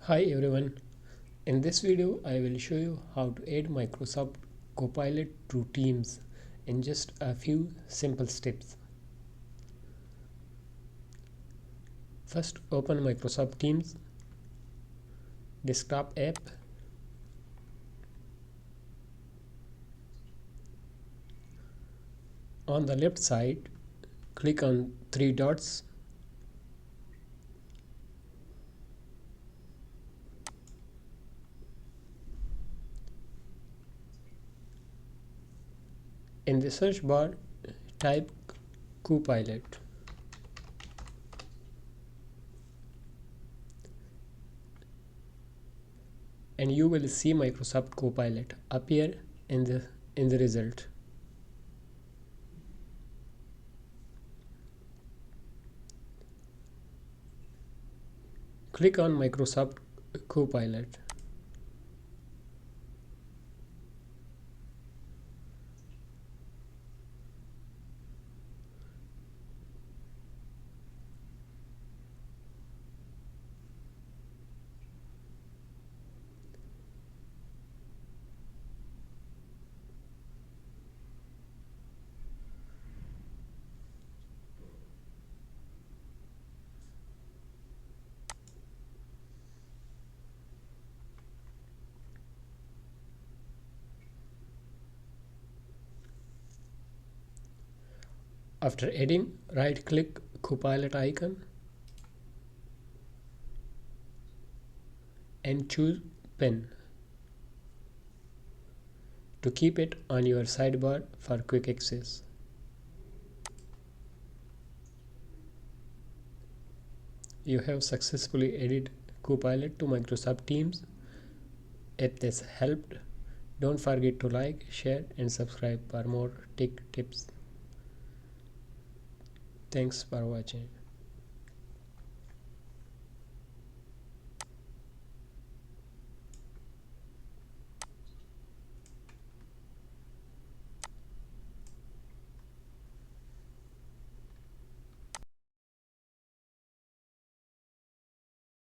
Hi everyone, in this video I will show you how to add Microsoft Copilot to Teams in just a few simple steps. First, open Microsoft Teams desktop app. On the left side, click on three dots. In the search bar, type Copilot. And you will see Microsoft Copilot appear in the result. Click on Microsoft Copilot. After adding, right-click Copilot icon and choose Pen to keep it on your sidebar for quick access. You have successfully added Copilot to Microsoft Teams. If this helped, don't forget to like, share and subscribe for more tech tips. Thanks for watching.